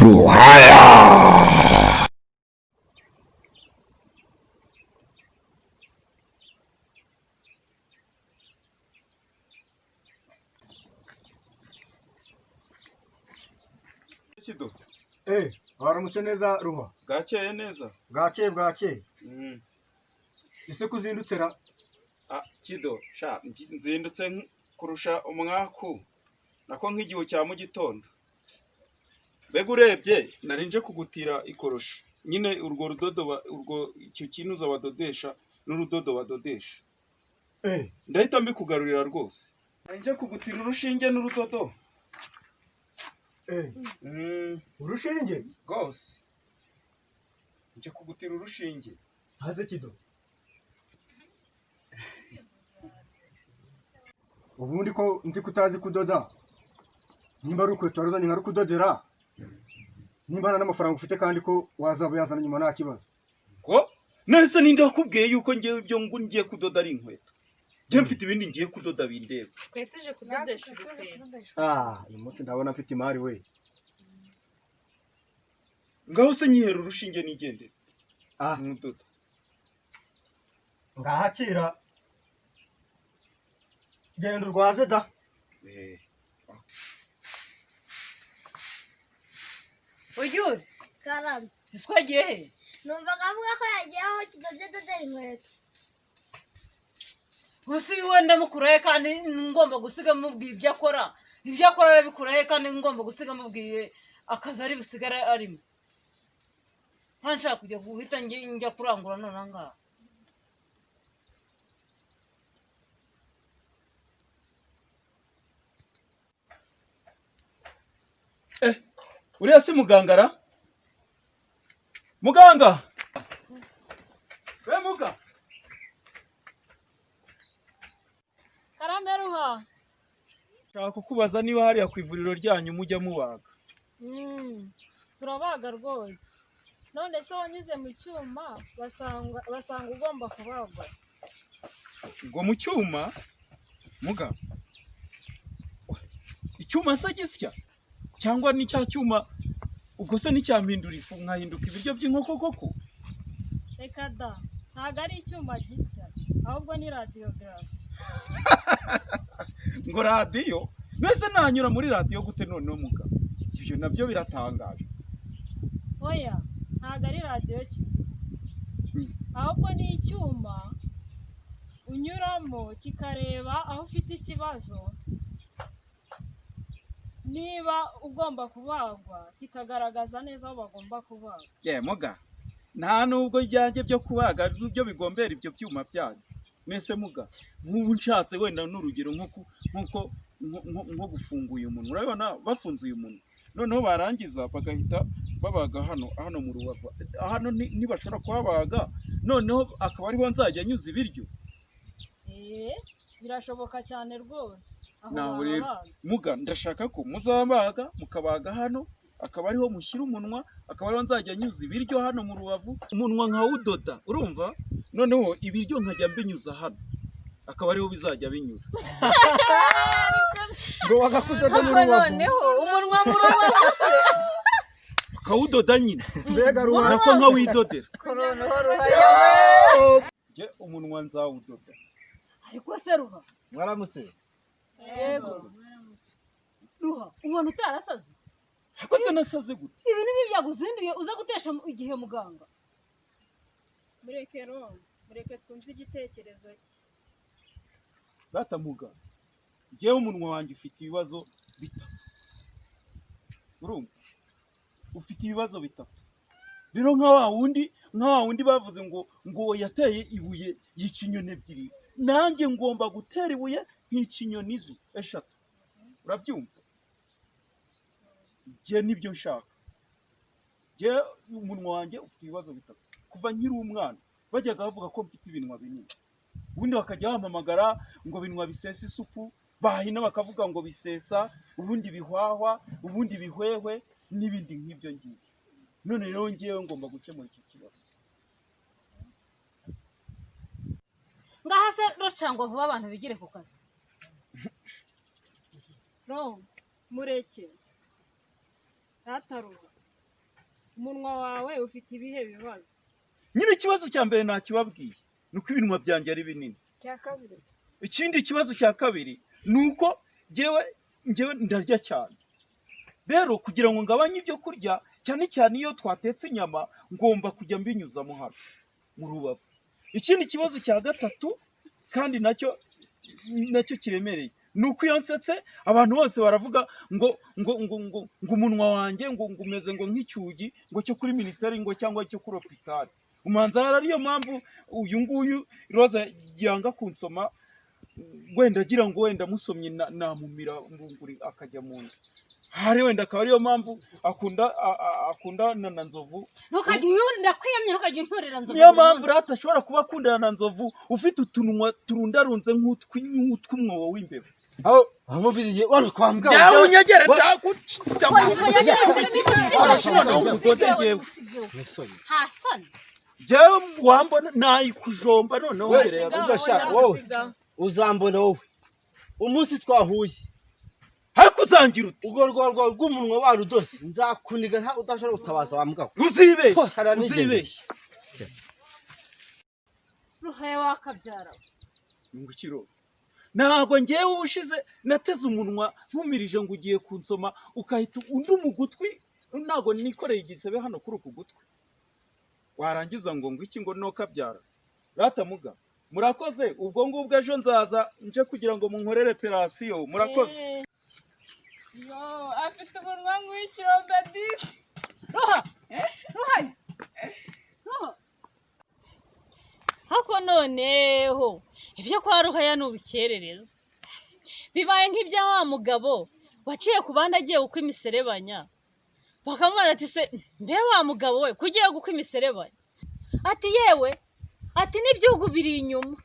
Ruhaya. Kido. Waramutse neza Ruha. Gakeye neza. Bwakeye. Ese kuzindutse ra? Kido, sha nzindutse kurusha umwaku. Nako nk'igihu cya mu gitondo. Mbega urebye narinje kugutira ikoroshi. Nyine urwo rudodo urwo icyo kinuza badodesha n'urudodo badodesha. Ndahita mbikugarurira rwose. Narinje kugutira urushinge n'urudodo. Urushinge? Rwose. Nje kugutira urushinge. Haze Kido. Ubundi ko nzi kutazi kudoda. Nimba ari ukweto waruzanye nka kudodera. Nimba nta n'amafaranga ufite kandi ko wazaba yazana nyuma nta kibazo. Ko nese ninde wakubwiye yuko ngiye ibyo ngo ngiye kudoda ari inkweto. Ngiye mfite ibindi ngiye kudoda bindeba. Twetuje kudodesha urukweto. Uyu munsi ndabona mfite imari we. Ngaho se nyihera urushinge nigendere. Mudodo. Ngahakira. Genda urwaje da. Uyu Karame. twagiye he? Numvaga avuga ko yagiye aho kidodedodera inkweto. Gusi wenda mukuraye kandi ngomba gusiga mubwiye ibyo akora. Ibyo akora arabikuraye kandi ngomba gusiga mubwiye akazi ari busigara arimo. Ntanshaka kujya guhita njya kurangura none ngaha. Uriya si muganga ra? Muganga! Muga! Karame Ruha. Shaka kukubaza niba hariya ku ivuriro ryanyu mujya mubaga. Turabaga rwose. None se wanyuze mu cyuma basanga ugomba kubagwa. Ngo mu cyuma? Muga. Icyuma se gisya? Cyangwa ni cya cyuma ubwo se nicyampindura ifu nkahinduka ibiryo by'inkoko koko? Reka da. Ntago ari icyuma gitya. Ahubwo ni radiography. Ngo radiyo? Mbese nanyura muri radiyo gute noneho muga? Ibyo nabyo biratangaje. Oya, ntago ari radiyo kimwe. Ahubwo ni icyuma unyuramo kikareba aho ufite ikibazo. Niba ugomba kubagwa kikagaragaza neza aho bagomba kubagwa. Muga. Nta nubwo ryanjye byo kubaga byo bigombera ibyo byuma byanyu. Mese muga, nk'ubu nshatse wenda n'urugero nko gufunguye umuntu. Urabona bafunzuye umuntu. Noneho barangiza bagahita babaga hano mu rubavu. Hano ntibashobora kuhabaga. Noneho akaba ariho nzajya nyuza ibiryo. Birashoboka cyane rwose. Nawe rero muga ndashaka ko muzabaga mukabaga hano akaba ariho mushyira umunwa akaba ariho nzajya nyuza ibiryo hano mu rubavu umunwa nkawudoda urumva noneho ibiryo nkajya mbinyuza hano akaba ariho bizajya binyura Ngo bakakudoda mu rubavu. Noneho umunwa mu rubavu se. Akawudoda nyine. Mbega Ruha. Nako nkawidodera. Noneho Ruha. Je umunwa nzawudoda. Ariko se Ruha. Mwaramutse. Yego. Ruha, umuntu utarasaze. Ariko se nasaze gute? Ibi nibi byaguzinduye uza gutesha igihe muganga. Mureke twumve igitekerezo cye. Data muga. Jewe umunwa wanjye ufite ibibazo bitatu. Urumva? Ufite ibibazo bitatu. Rero nka wa wundi bavuze ngo yateye ibuye yica inyoni ebyiri. Nanjye ngomba gutera ibuye nk'ica inyoni izo eshatu. Urabyumva? Je nibyo nshaka. Je umunwa wanjye ufite ibibazo bitatu. Kuva nkiri umwana bajyaga bavuga ko mfite ibinwa binini. Ubundi bakajya bampamagara ngo binwa bisesa isupu, bahina bakavuga ngo bisesa, ubundi bihwahwa, ubundi bihwehwe n'ibindi nk'ibyo ngibyo. None rero ngiyewe ngomba gukemura iki kibazo. Ngaha se rocangwa vuba abantu bigire ku kazi. No, mureke. Rataruha. umunwa wawe ufite ibihe bibazo. nyine ikibazo cya mbere nakibabwiye ni uko ibinwa byanjye ari binini. Cya kabiri Ikindi kibazo cya kabiri ni uko njyewe ndarya cyane. Rero kugira ngo ngabanye ibyo kurya cyane cyane iyo twatetse inyama ngomba kujya mbinyuzamo hano mu rubavu. Ikindi kibazo cya gatatu kandi nacyo kiremereye ni uko iyo nsetse abantu bose baravuga ngo umunwa wanjye ngo umeze ngo nk'icyugi ngo cyo kuri minisiteri ngo cyangwa cyo kuri hopitali. Umanza ariyo mpamvu uyu nguyu Roza yanga kunsoma, wenda agira ngo wenda musomye namumira mbunguri akajya mu nda. Hari wenda akaba ariyo mpamvu akundana na Nzovu. Ntukajya unyurira kwiyamye, ntukajya unturira Nzovu. Niyo mpamvu rata ashobora kuba akundana na Nzovu ufite utunwa turundarunze nk'utw'umwobo w'imbeba. aho biriye wari kwambwa Yawe unyegere Hasani jewe wambona nayikujomba noneho mbere ya wowe uzambona wowe umunsi twahuye ariko uzangira uti ubwo rwego rw'umunwa warudose nzakuniga nta udashobora gutabaza wambwa uzibeshye Ruhaya wakabyara. ngukiro ntabwo ngewe ubushize nateze umunwa ntumirije ngo ugiye kunsoma ukahita undi mu gutwi, ntabwo nikoreye igisebe hano kuri uku gutwi warangiza ngo iki ngo no kabyara. Rata muga murakoze, ubwo ngubwo ejo nzaza nje kugira ngo munkorere operasiyo. Murakoze. yo afite umunwa nk'ikirombe disi. Ruhaya hako noneho ibyo kwa Ruhaya n'ubukerereza bibaye nk'ibya wa mugabo waciye ku bandi agiye gukwa imiserebanya, bakamubaza ati se mbe wa mugabo we kugiye gukwa imiserebanya, ati yewe ati n'ibyugu biri inyuma.